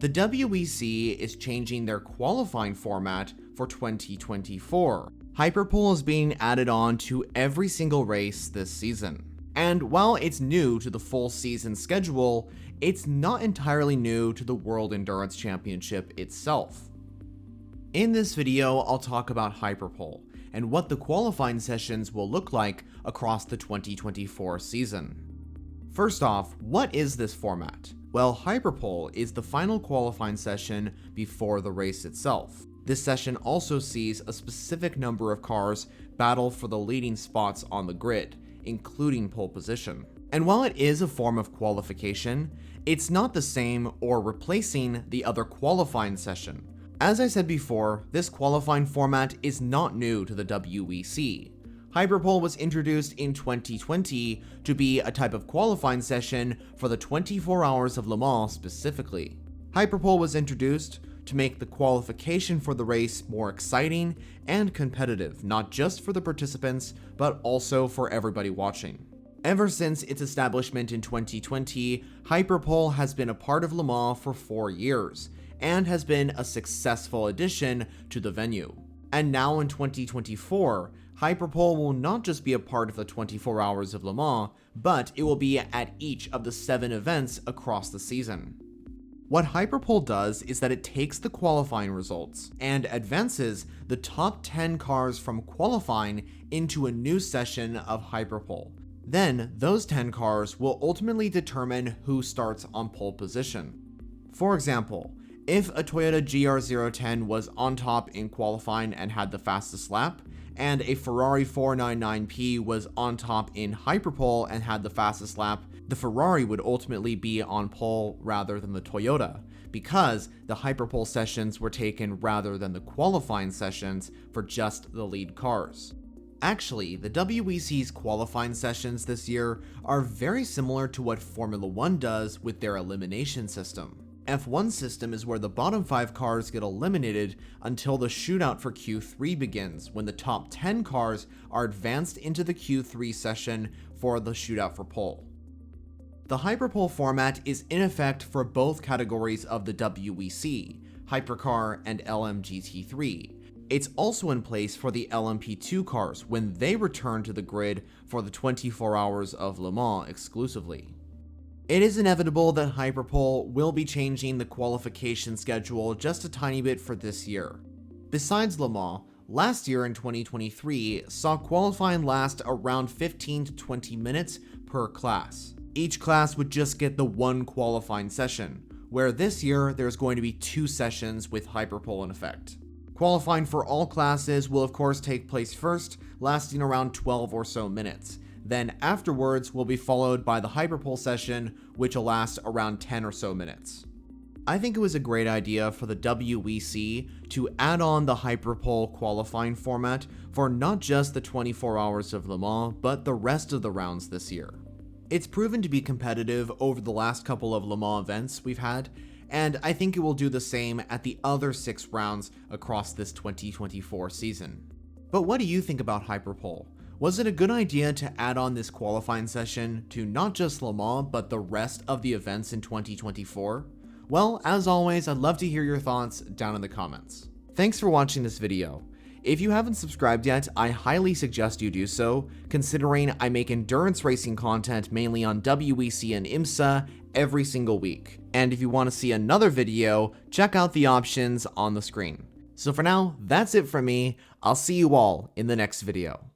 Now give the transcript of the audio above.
The WEC is changing their qualifying format for 2024. Hyperpole is being added on to every single race this season. And while it's new to the full season schedule, it's not entirely new to the World Endurance Championship itself. In this video, I'll talk about Hyperpole and what the qualifying sessions will look like across the 2024 season. First off, what is this format? Well, Hyperpole is the final qualifying session before the race itself. This session also sees a specific number of cars battle for the leading spots on the grid, including pole position. And while it is a form of qualification, it's not the same or replacing the other qualifying session. As I said before, this qualifying format is not new to the WEC. Hyperpole was introduced in 2020 to be a type of qualifying session for the 24 Hours of Le Mans specifically. Hyperpole was introduced to make the qualification for the race more exciting and competitive, not just for the participants, but also for everybody watching. Ever since its establishment in 2020, Hyperpole has been a part of Le Mans for 4 years, and has been a successful addition to the venue. And now in 2024, Hyperpole will not just be a part of the 24 Hours of Le Mans, but it will be at each of the 7 events across the season. What Hyperpole does is that it takes the qualifying results and advances the top 10 cars from qualifying into a new session of Hyperpole. Then, those 10 cars will ultimately determine who starts on pole position. For example, if a Toyota GR010 was on top in qualifying and had the fastest lap, and a Ferrari 499P was on top in Hyperpole and had the fastest lap, the Ferrari would ultimately be on pole rather than the Toyota, because the Hyperpole sessions were taken rather than the qualifying sessions for just the lead cars. Actually, the WEC's qualifying sessions this year are very similar to what Formula 1 does with their elimination system. F1 system is where the bottom 5 cars get eliminated until the shootout for Q3 begins, when the top 10 cars are advanced into the Q3 session for the shootout for pole. The Hyperpole format is in effect for both categories of the WEC, Hypercar and LMGT3. It's also in place for the LMP2 cars when they return to the grid for the 24 Hours of Le Mans exclusively. It is inevitable that Hyperpole will be changing the qualification schedule just a tiny bit for this year. Besides Le Mans, last year in 2023 saw qualifying last around 15 to 20 minutes per class. Each class would just get the one qualifying session, where this year there's going to be 2 sessions with Hyperpole in effect. Qualifying for all classes will of course take place first, lasting around 12 or so minutes. Then afterwards will be followed by the Hyperpole session, which will last around 10 or so minutes. I think it was a great idea for the WEC to add on the Hyperpole qualifying format for not just the 24 Hours of Le Mans, but the rest of the rounds this year. It's proven to be competitive over the last couple of Le Mans events we've had, and I think it will do the same at the other 6 rounds across this 2024 season. But what do you think about Hyperpole? Was it a good idea to add on this qualifying session to not just Le Mans, but the rest of the events in 2024? Well, as always, I'd love to hear your thoughts down in the comments. Thanks for watching this video. If you haven't subscribed yet, I highly suggest you do so, considering I make endurance racing content mainly on WEC and IMSA every single week. And if you want to see another video, check out the options on the screen. So for now, that's it from me. I'll see you all in the next video.